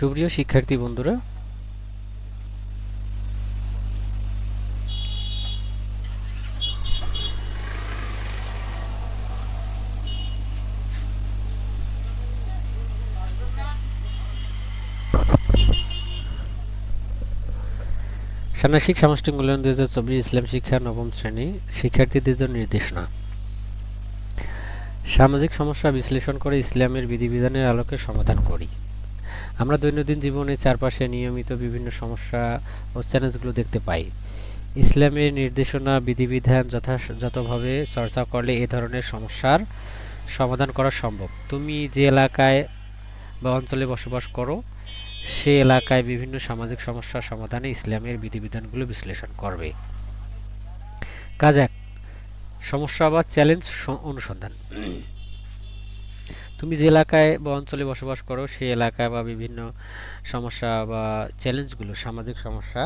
সুপ্রিয় শিক্ষার্থী বন্ধুরা, ষান্মাসিক সামষ্টিক মূল্যায়ন 2024 ইসলাম শিক্ষা নবম শ্রেণী শিক্ষার্থীদের জন্য নির্দেশনা। সামাজিক সমস্যা বিশ্লেষণ করে ইসলামের বিধিবিধানের আলোকে সমাধান করি। আমরা দৈনন্দিন জীবনে চারপাশে নিয়মিত বিভিন্ন সমস্যা ও চ্যালেঞ্জগুলো দেখতে পাই। ইসলামের নির্দেশনা বিধিবিধান যথাযথভাবে চর্চা করলে এ ধরনের সমস্যার সমাধান করা সম্ভব। তুমি যে এলাকায় বা অঞ্চলে বসবাস করো সে এলাকায় বিভিন্ন সামাজিক সমস্যার সমাধানে ইসলামের বিধিবিধানগুলো বিশ্লেষণ করবে। কাজ 1, সমস্যা বা চ্যালেঞ্জ অনুসন্ধান। তুমি যে এলাকায় বা অঞ্চলে বসবাস করো সেই এলাকায় বা বিভিন্ন সমস্যা বা চ্যালেঞ্জগুলো সামাজিক সমস্যা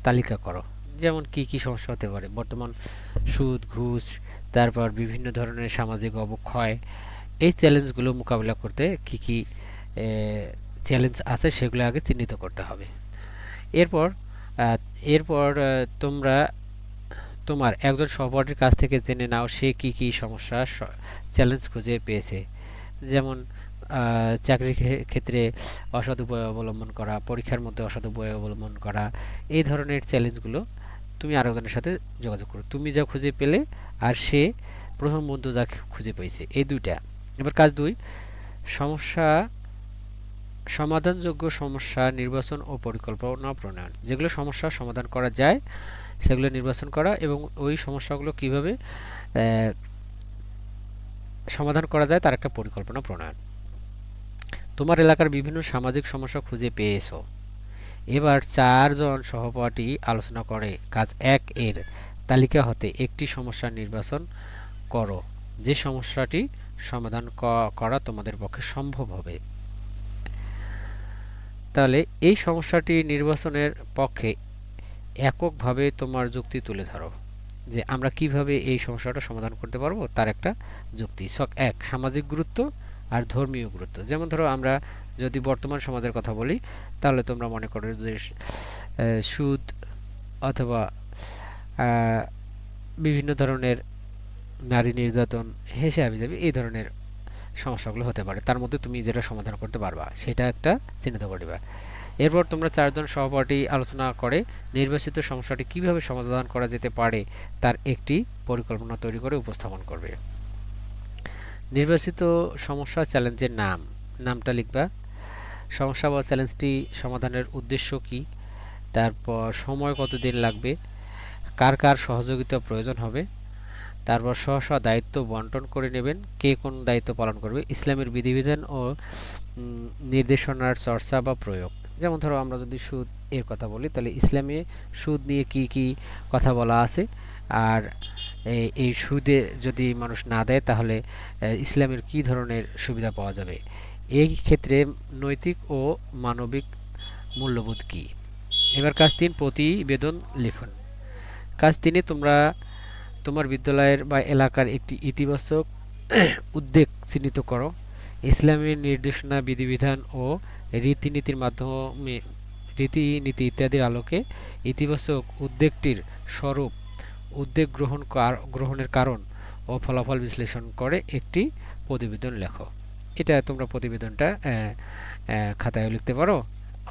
তালিকা করো। যেমন কি কি সমস্যা হতে পারে? বর্তমান সুদ, ঘুষ, তারপর বিভিন্ন ধরনের সামাজিক অবক্ষয়। এই চ্যালেঞ্জগুলো মোকাবিলা করতে কি কি চ্যালেঞ্জ আছে সেগুলো আগে চিহ্নিত করতে হবে। এরপর এরপর তোমরা তোমার একজন সহপাঠীর কাছ থেকে জেনে নাও সে কি কি সমস্যা চ্যালেঞ্জ খুঁজে পেয়েছে। যেমন চাকরির ক্ষেত্রে অসৎ উপায় অবলম্বন করা, পরীক্ষার মধ্যে অসৎ উপায় অবলম্বন করা, এই ধরনের চ্যালেঞ্জগুলো তুমি আরেকজনের সাথে যোগাযোগ করো। তুমি যা খুঁজে পেলে আর সে প্রথম বন্ধু যা খুঁজে পেয়েছে, এই দুইটা। এবার কাজ 2, সমস্যা সমাধানযোগ্য সমস্যা নির্বাচন ও পরিকল্পনা প্রণয়ন। যেগুলো সমস্যা সমাধান করা যায় সেগুলো নির্বাচন করা এবং ওই সমস্যাগুলো কিভাবে সমাধান করা যায় তার একটা পরিকল্পনা প্রণয়ন। তোমার এলাকার বিভিন্ন সামাজিক সমস্যা খুঁজে পেয়েছো। এবার 4 জন সহপাঠী আলোচনা করে কাজ 1 এর তালিকা হতে একটি সমস্যা নির্বাচন করো যে সমস্যাটি সমাধান করা তোমাদের পক্ষে সম্ভব হবে। তাহলে এই সমস্যাটি নির্বাচনের পক্ষে এককভাবে তোমার যুক্তি তুলে ধরো যে আমরা কিভাবে এই সমস্যাটা সমাধান করতে পারবো তার একটা যুক্তি। 1, সামাজিক গুরুত্ব আর ধর্মীয় গুরুত্ব। যেমন ধরো আমরা যদি বর্তমান সমাজের কথা বলি তাহলে তোমরা মনে করো যে সুদ অথবা বিভিন্ন ধরনের নারী নির্যাতন, হেসে হাবিজাবি, এই ধরনের সমস্যাগুলো হতে পারে। তার মধ্যে তুমি যেটা সমাধান করতে পারবা সেটা একটা চিহ্নিত করবা। এরপর তোমরা 4 জন সহপাঠী আলোচনা করে নির্বাচিত সমস্যাটি কিভাবে সমাধান করা যেতে পারে তার একটি পরিকল্পনা তৈরি করে উপস্থাপন করবে। নির্বাচিত সমস্যা চ্যালেঞ্জের নামটা লিখবা। সমস্যা বা চ্যালেঞ্জটি সমাধানের উদ্দেশ্য কি, তারপর সময় কতদিন লাগবে, কার কার সহযোগিতা প্রয়োজন হবে, তারপর স্ব দায়িত্ব বন্টন করে নেবেন, কে কোন দায়িত্ব পালন করবে, ইসলামের বিধিবিধান ও নির্দেশনার চর্চা বা প্রয়োগ। যেমন ধরো আমরা যদি সুদ এর কথা বলি তাহলে ইসলামে সুদ নিয়ে কি কি কথা বলা আছে, আর এই সুদে যদি মানুষ না দেয় তাহলে ইসলামের কি ধরনের সুবিধা পাওয়া যাবে। এই ক্ষেত্রে নৈতিক ও মানবিক মূল্যবোধ কি। এবার কাজ 3, প্রতিবেদন লিখন। কাজ 3-এ তোমরা তোমার বিদ্যালয়ের বা এলাকার একটি ইতিবাচক উদ্যোগ চিহ্নিত করো। ইসলামের নির্দেশনা, বিধিবিধান ও রীতিনীতি ইত্যাদির আলোকে ইতিবাচক উদ্যোগটির স্বরূপ, উদ্যোগ গ্রহণের কারণ ও ফলাফল বিশ্লেষণ করে একটি প্রতিবেদন লেখো। এটা তোমরা প্রতিবেদনটা খাতায় লিখতে পারো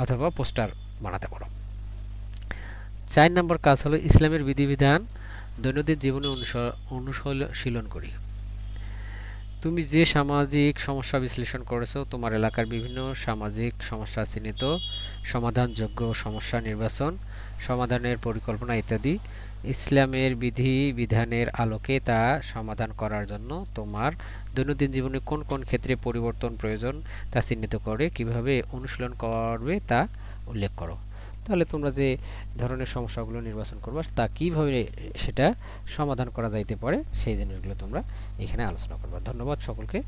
অথবা পোস্টার বানাতে পারো। 4 নম্বর কাজ হলো ইসলামের বিধিবিধান দৈনন্দিন জীবনে অনুশীলন করি। তুমি যে সামাজিক সমস্যা বিশ্লেষণ করেছো তোমার এলাকার বিভিন্ন সামাজিক সমস্যা চিহ্নিত, সমাধানযোগ্য সমস্যা নির্বাচন, সমাধানের পরিকল্পনা ইত্যাদি ইসলামের বিধিবিধানের আলোকে তা সমাধান করার জন্য তোমার দৈনন্দিন জীবনে কোন কোন ক্ষেত্রে পরিবর্তন প্রয়োজন তা চিহ্নিত করে কিভাবে অনুশীলন করবে তা উল্লেখ করো। তাহলে তোমরা যে ধরনের সমস্যাগুলো নির্বাচন করবে তা কিভাবে সেটা সমাধান করা যাইতে পারে সেই জিনিসগুলো তোমরা এখানে আলোচনা করবে। ধন্যবাদ সকলকে।